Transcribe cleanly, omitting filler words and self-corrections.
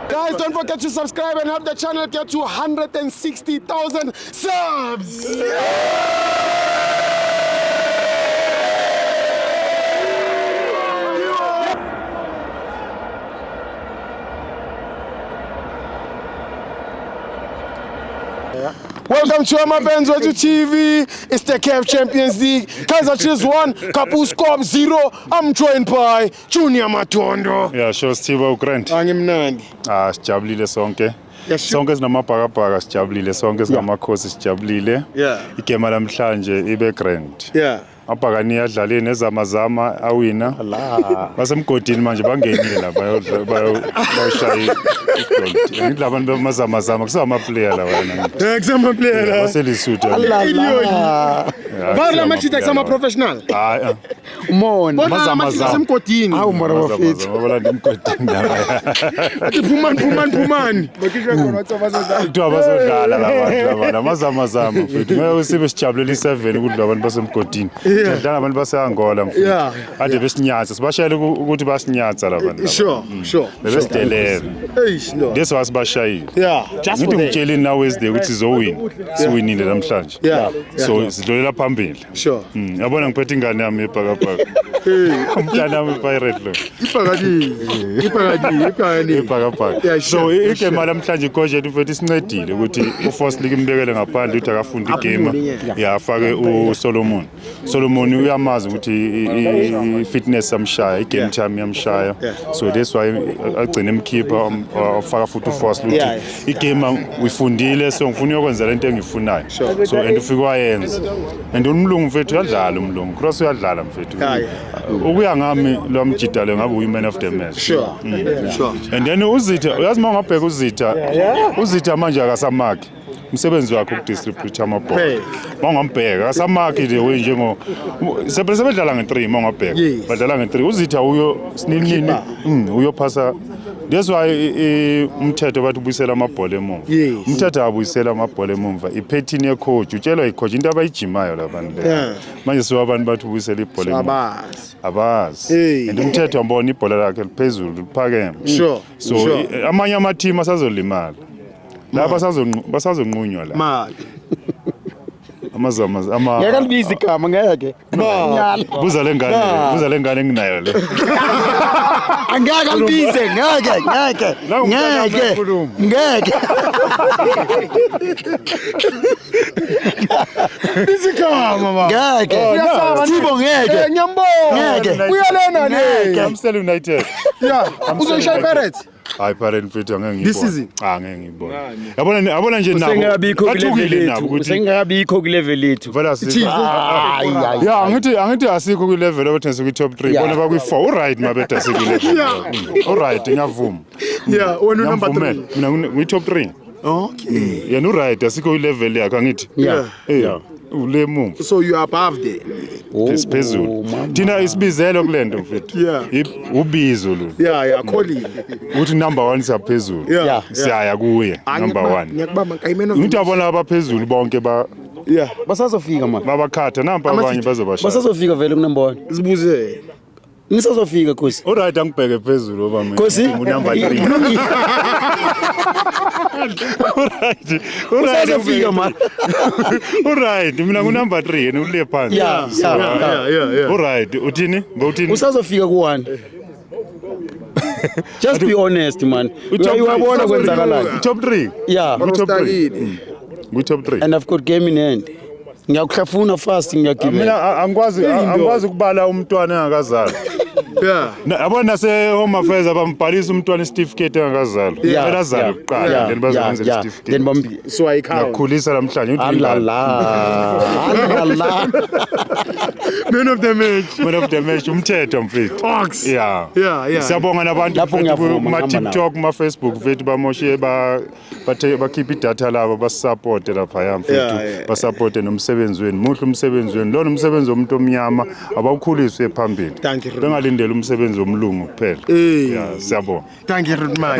Guys, don't forget to subscribe and help the channel get to 160,000 subs. Welcome to Amabenzo TV. It's the CAF Champions League. Kaizer Chiefs 1, Kapus Corp 0. I'm joined by Junior Matondo. Yeah, sure, Steve Grant. Angimnandi. Sijabulile sonke. Yes, sure. Sonke sinamabhakabhaka sijabulile, sonke singamakhosi sijabulile. Yeah. Igema lamhlanje ibe Grant. Yeah. Abhakani yadlale nezamazama awina. Allah. Basemgodini manje bangenile la bayoshaya igold. Ngithi labantu bamazamazama kusama player la wena. Kusama player la. Baselisuthu. Allah. Bala machita kusama professional. Hayi. Umona. Mazamazama semgodini. Hawu mara wafethu. Ngoba ndimgodini la. Athi phumani. Bakishwe khona wathi bazodlala. Kuthiwa bazodlala labantu amazamazama mfethu. Ngeke sibe sijabulela i7 ukuthi labantu basemgodini. Dlala abantu base-Angola mfethu. Ade besinyatsa sibashayela ukuthi basinyatsa labantu. Sure. Besidelele. No. This was bashayile. Yeah. Just ngithi ngitsheleni now Wednesday ukuthi sizowina. Siwinile namhlanje. So sidlolela phambili. Sure. Yabona ngiphethe ingane yami ebhakabhaka. Umntana wami Pirate lo. Ibhakabhaka. So igame lamhlanje coach yethu mfethu isincedile ukuthi uForce League imbekele ngaphandle ukuthi akafunda igame. Yafake uSolomon. Solomon uyamazi ukuthi fitness yamshaya, igame time yamshaya. So that's why agcina emkhipha afaka futhi uForce ukuthi igame uyifundile so ngifuna ukwenza lento engifunayo. So and ufike wayenza. And umlungu mfethu uyadlala umlungu. Cross uyadlala mfethu. Ukuya ngami lo mjidalo ngabe uyi-man of the match. Sure. And then uZitha uyazi mawungabheka uZitha manje akasamaki. Umsebenzi wakhe ukudistribute amabhola. Mawungambheka akasamaki the way njengo sebedlala nge3 mawungabheka. Badlala nge3 uZitha uyo sinini uyophasa. That's why umthetho bathi ubuyisela amabhola emumva. Umthetho abuyisela amabhola emumva. Iphethini yecoach utshelwa icoach into abayijimayo labantu le. Manje siwabantu bathi ubuyisela ibhola emumva. Abazi. And umthetho ambona ibhola lakhe liphezulu liphakeme. So amanye ama-team asazolimala. La basazonqunywa la. Mali. Amazama. Ngeke libize igama ngeke. Buza lengane enginayo le. Angeke libize ngeke. Bisikama mama. Ngeke. Sibo ngeke. Ngeke. Uyalena le. Amstel United. Yeah. Uzoshaya Pirates. Hayi Pirate mfethu angeke ngibone. This season? Ngeke ngibone. Yabona nje nabo. Usengabikho ku level lethu. Vela sithi. Angithi asikho ku level abathengisa ku top 3. Bona ba ku 4. Alright mabetha sikho level. Alright ngiyavuma. Yeah, wena number 3. Mina ngi top 3. Okay. Yena right asikho ku level yakhe angithi. Yeah. Ulemumva. So you are above there. Phezulu. Thina isibizelo kulento mfethu. Ubizo lo. Yeah, calling. Uthi number 1 siyaphezulu. Siyaya kuye number 1. Ngiyakubamba ngayimena. Ngithi abona abaphezulu bonke ba basazofika manje. Babakhatha nampa abanye bazobashaya. Basazofika vele ku number 1. Sibuze. Nisazofika Khosi. Alright angibheke phezulu oba mina. Khosi number 3. Alright. Usazofika man. Alright, mina ngu number 3 yena ule phansi. Yeah. Alright, uthini? Ngawuthini? Usazofika ku 1. Just be honest man. Uyabona kwenzakalani. Top 3. Yeah. Top 3. Ngu top 3. And I've got game in hand. Ngiyakuhlafuna fast ngiyagibela. Mina angikwazi ukubala umntwana engakazalwa. Yabona nase Home Affairs abambhalisa umntwana certificate engakazalwa. Bayazalwa kuqala then bazokwenza certificate. Then bambi. So Ngakhulisa namhlanje uthi Allah. Man of the match umthetho mfethu. Ox. Yeah. Siyabonga nabantu kuma TikTok kuma Facebook mfethu bamoshe bakhipha idatha labo basisupport lapha yamfethu. Basupport nomsebenzi wenu. Muhle umsebenzi wenu. Lona umsebenzi womuntu omnyama abawukhuliswe phambili. Bengalindela umsebenzi womlungu kuphela. Siyabonga. Thank you Rudman.